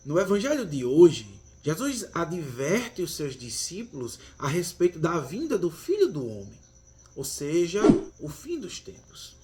No evangelho de hoje, Jesus adverte os seus discípulos a respeito da vinda do Filho do Homem, ou seja, o fim dos tempos.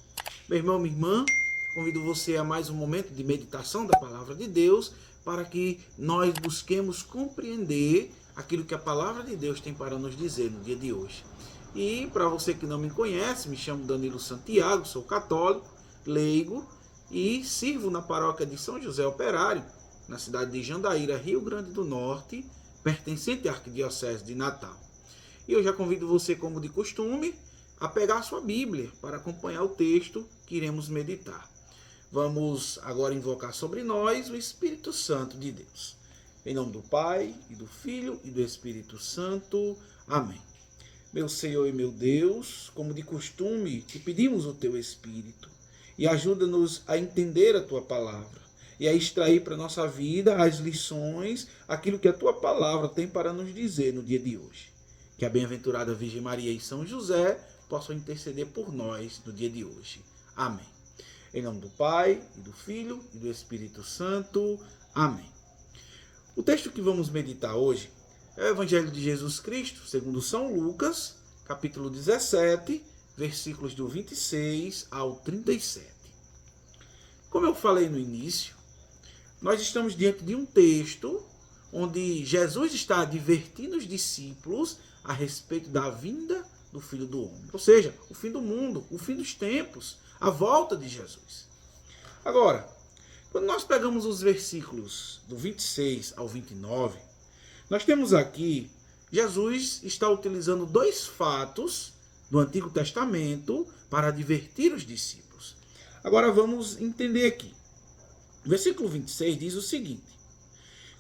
Meu irmão, minha irmã, convido você a mais um momento de meditação da Palavra de Deus para que nós busquemos compreender aquilo que a Palavra de Deus tem para nos dizer no dia de hoje. E para você que não me conhece, me chamo Danilo Santiago, sou católico, leigo e sirvo na paróquia de São José Operário, na cidade de Jandaíra, Rio Grande do Norte, pertencente à Arquidiocese de Natal. E eu já convido você, como de costume, a pegar a sua Bíblia para acompanhar o texto que iremos meditar. Vamos agora invocar sobre nós o Espírito Santo de Deus. Em nome do Pai, e do Filho, e do Espírito Santo. Amém. Meu Senhor e meu Deus, como de costume, te pedimos o teu Espírito e ajuda-nos a entender a tua palavra e a extrair para a nossa vida as lições, aquilo que a tua palavra tem para nos dizer no dia de hoje. Que a bem-aventurada Virgem Maria e São José possam interceder por nós no dia de hoje. Amém. Em nome do Pai, e do Filho, e do Espírito Santo. Amém. O texto que vamos meditar hoje é o Evangelho de Jesus Cristo, segundo São Lucas, capítulo 17, versículos do 26 ao 37. Como eu falei no início, nós estamos diante de um texto onde Jesus está advertindo os discípulos a respeito da vinda do Filho do Homem. Ou seja, o fim do mundo, o fim dos tempos, a volta de Jesus. Agora, quando nós pegamos os versículos do 26 ao 29, nós temos aqui, Jesus está utilizando dois fatos do Antigo Testamento para advertir os discípulos. Agora vamos entender aqui. O versículo 26 diz o seguinte: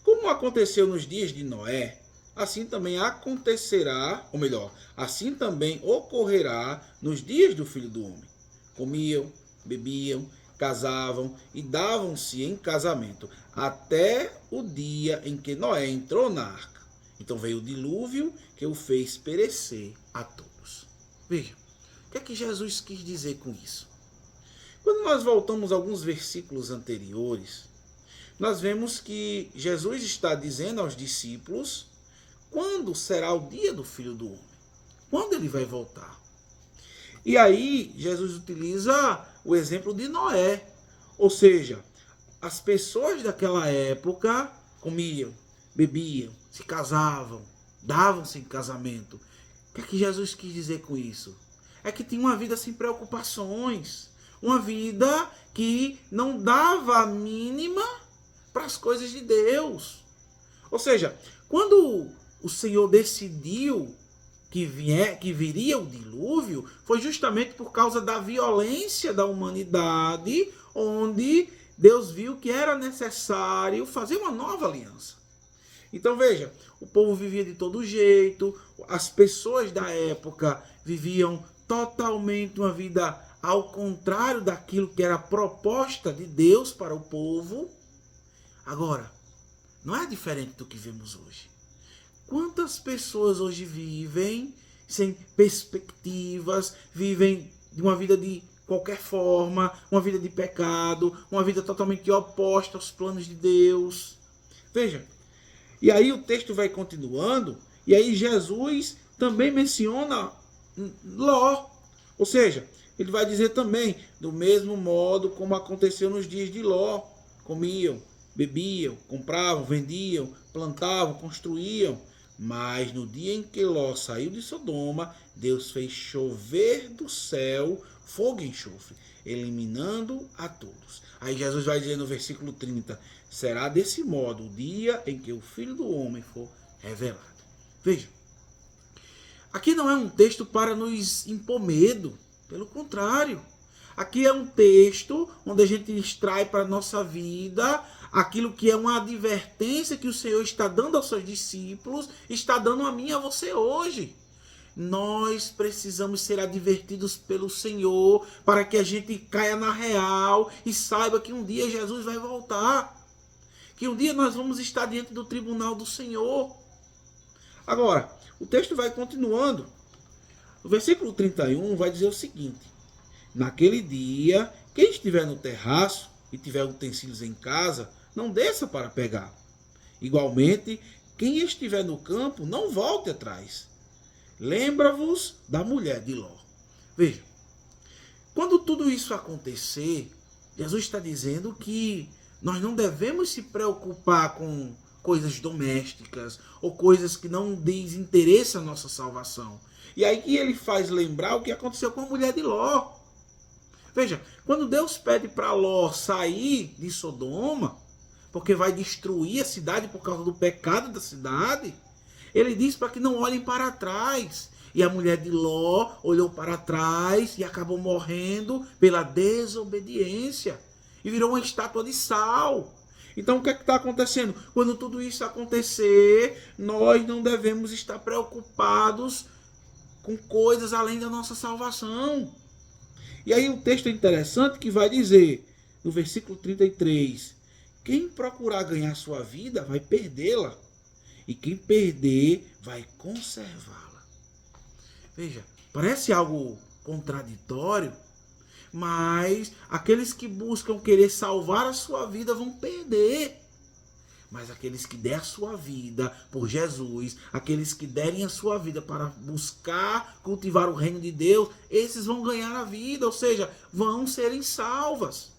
como aconteceu nos dias de Noé, assim também acontecerá, ou melhor, assim também ocorrerá nos dias do Filho do Homem. Comiam, bebiam, casavam e davam-se em casamento, até o dia em que Noé entrou na arca. Então veio o dilúvio que o fez perecer a todos. Veja, o que é que Jesus quis dizer com isso? Quando nós voltamos a alguns versículos anteriores, nós vemos que Jesus está dizendo aos discípulos quando será o dia do Filho do Homem, quando ele vai voltar. E aí Jesus utiliza o exemplo de Noé, ou seja, as pessoas daquela época comiam, bebiam, se casavam, davam-se em casamento. O que é que Jesus quis dizer com isso? É que tinha uma vida sem preocupações, uma vida que não dava a mínima para as coisas de Deus. Ou seja, quando o Senhor decidiu que viria o dilúvio, foi justamente por causa da violência da humanidade, onde Deus viu que era necessário fazer uma nova aliança. Então veja, o povo vivia de todo jeito, as pessoas da época viviam totalmente uma vida ao contrário daquilo que era a proposta de Deus para o povo. Agora, não é diferente do que vemos hoje. Quantas pessoas hoje vivem sem perspectivas, vivem de uma vida de qualquer forma, uma vida de pecado, uma vida totalmente oposta aos planos de Deus. Veja, e aí o texto vai continuando, e aí Jesus também menciona Ló. Ou seja, ele vai dizer também, do mesmo modo como aconteceu nos dias de Ló, comiam, bebiam, compravam, vendiam, plantavam, construíam. Mas no dia em que Ló saiu de Sodoma, Deus fez chover do céu fogo e enxofre, eliminando a todos. Aí Jesus vai dizer no versículo 30, será desse modo o dia em que o Filho do Homem for revelado. Veja, aqui não é um texto para nos impor medo, pelo contrário. Aqui é um texto onde a gente extrai para a nossa vida aquilo que é uma advertência que o Senhor está dando aos seus discípulos, está dando a mim e a você hoje. Nós precisamos ser advertidos pelo Senhor para que a gente caia na real e saiba que um dia Jesus vai voltar. Que um dia nós vamos estar diante do tribunal do Senhor. Agora, o texto vai continuando. O versículo 31 vai dizer o seguinte: naquele dia, quem estiver no terraço e tiver utensílios em casa, não desça para pegar. Igualmente, quem estiver no campo, não volte atrás. Lembra-vos da mulher de Ló. Veja, quando tudo isso acontecer, Jesus está dizendo que nós não devemos se preocupar com coisas domésticas ou coisas que não diz interesse à nossa salvação. E aí que ele faz lembrar o que aconteceu com a mulher de Ló. Veja, quando Deus pede para Ló sair de Sodoma, porque vai destruir a cidade por causa do pecado da cidade, ele diz para que não olhem para trás. E a mulher de Ló olhou para trás e acabou morrendo pela desobediência. E virou uma estátua de sal. Então o que é que está acontecendo? Quando tudo isso acontecer, nós não devemos estar preocupados com coisas além da nossa salvação. E aí o texto é interessante que vai dizer, no versículo 33, quem procurar ganhar sua vida vai perdê-la. E quem perder vai conservá-la. Veja, parece algo contraditório, mas aqueles que buscam querer salvar a sua vida vão perder. Mas aqueles que der a sua vida por Jesus, aqueles que derem a sua vida para buscar cultivar o reino de Deus, esses vão ganhar a vida, ou seja, vão serem salvas.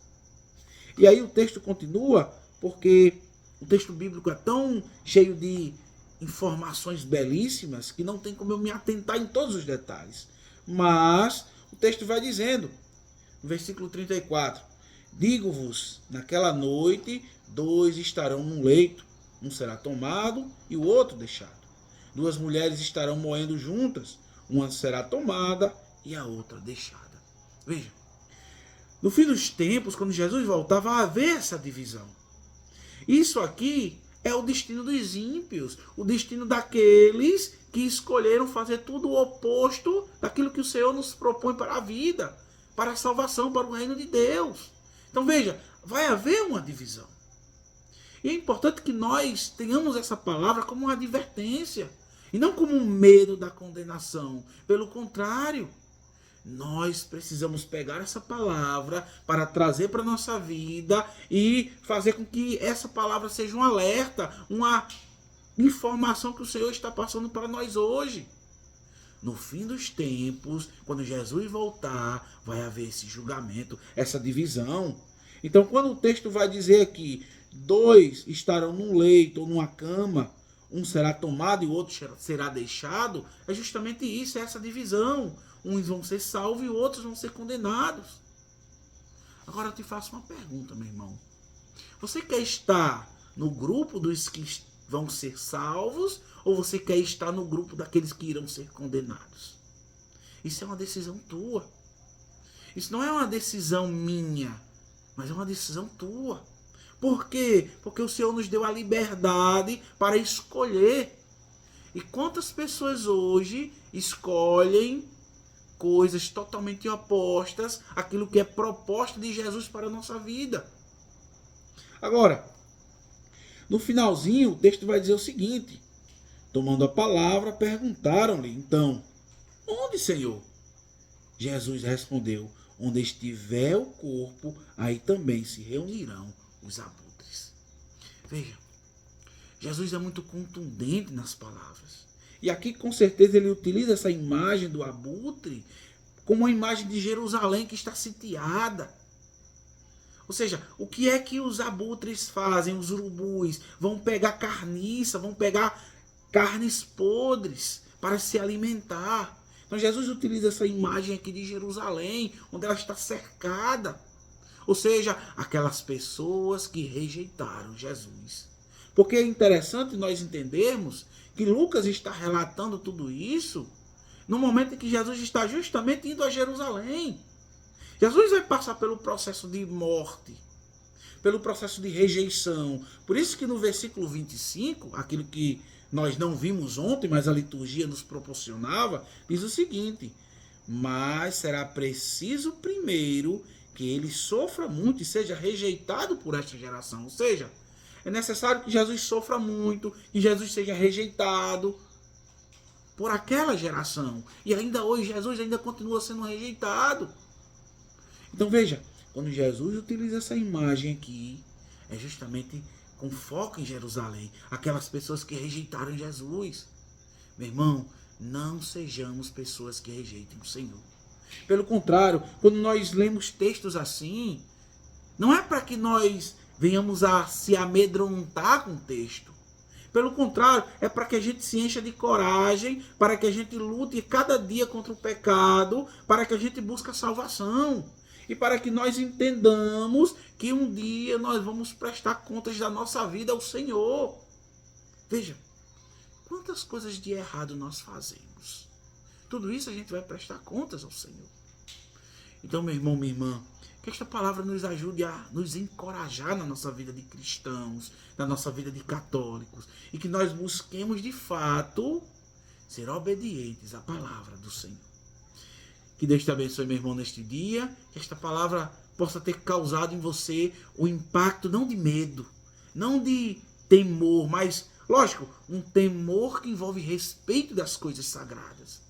E aí o texto continua, porque o texto bíblico é tão cheio de informações belíssimas que não tem como eu me atentar em todos os detalhes. Mas o texto vai dizendo, no versículo 34, digo-vos, naquela noite, 2 estarão num leito, um será tomado e o outro deixado. 2 mulheres estarão moendo juntas, uma será tomada e a outra deixada. Veja, no fim dos tempos, quando Jesus voltar, vai haver essa divisão. Isso aqui é o destino dos ímpios, o destino daqueles que escolheram fazer tudo o oposto daquilo que o Senhor nos propõe para a vida, para a salvação, para o reino de Deus. Então veja, vai haver uma divisão. E é importante que nós tenhamos essa palavra como uma advertência, e não como um medo da condenação. Pelo contrário, nós precisamos pegar essa palavra para trazer para a nossa vida e fazer com que essa palavra seja um alerta, uma informação que o Senhor está passando para nós hoje. No fim dos tempos, quando Jesus voltar, vai haver esse julgamento, essa divisão. Então, quando o texto vai dizer aqui, 2 estarão num leito ou numa cama, um será tomado e o outro será deixado, é justamente isso, é essa divisão. Uns vão ser salvos e outros vão ser condenados. Agora eu te faço uma pergunta, meu irmão. Você quer estar no grupo dos que vão ser salvos ou você quer estar no grupo daqueles que irão ser condenados? Isso é uma decisão tua. Isso não é uma decisão minha, mas é uma decisão tua. Por quê? Porque o Senhor nos deu a liberdade para escolher. E quantas pessoas hoje escolhem coisas totalmente opostas àquilo que é proposta de Jesus para a nossa vida? Agora, no finalzinho, o texto vai dizer o seguinte: tomando a palavra, perguntaram-lhe, então, onde, Senhor? Jesus respondeu, onde estiver o corpo, aí também se reunirão os abutres. Veja, Jesus é muito contundente nas palavras. E aqui com certeza ele utiliza essa imagem do abutre como uma imagem de Jerusalém que está sitiada. Ou seja, o que é que os abutres fazem, os urubus? Vão pegar carniça, vão pegar carnes podres para se alimentar. Então Jesus utiliza essa imagem aqui de Jerusalém, onde ela está cercada. Ou seja, aquelas pessoas que rejeitaram Jesus. Porque é interessante nós entendermos que Lucas está relatando tudo isso no momento em que Jesus está justamente indo a Jerusalém. Jesus vai passar pelo processo de morte, pelo processo de rejeição. Por isso que no versículo 25, aquilo que nós não vimos ontem, mas a liturgia nos proporcionava, diz o seguinte: mas será preciso primeiro que ele sofra muito e seja rejeitado por esta geração. Ou seja, é necessário que Jesus sofra muito, que Jesus seja rejeitado por aquela geração. E ainda hoje Jesus ainda continua sendo rejeitado. Então veja, quando Jesus utiliza essa imagem aqui, é justamente com foco em Jerusalém, aquelas pessoas que rejeitaram Jesus. Meu irmão, não sejamos pessoas que rejeitem o Senhor. Pelo contrário, quando nós lemos textos assim, não é para que nós venhamos a se amedrontar com o texto. Pelo contrário, é para que a gente se encha de coragem, para que a gente lute cada dia contra o pecado, para que a gente busque a salvação. E para que nós entendamos que um dia nós vamos prestar contas da nossa vida ao Senhor. Veja, quantas coisas de errado nós fazemos. Tudo isso a gente vai prestar contas ao Senhor. Então, meu irmão, minha irmã, que esta palavra nos ajude a nos encorajar na nossa vida de cristãos, na nossa vida de católicos, e que nós busquemos de fato ser obedientes à palavra do Senhor. Que Deus te abençoe, meu irmão, neste dia, que esta palavra possa ter causado em você o impacto não de medo, não de temor, mas, lógico, um temor que envolve respeito das coisas sagradas,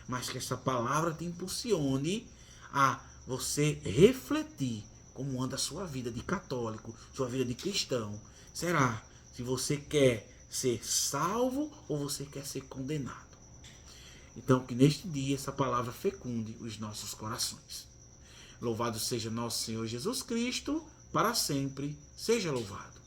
mas que esta palavra te impulsione a você refletir como anda a sua vida de católico, sua vida de cristão. Será se você quer ser salvo ou você quer ser condenado? Então, que neste dia essa palavra fecunde os nossos corações. Louvado seja nosso Senhor Jesus Cristo, para sempre seja louvado.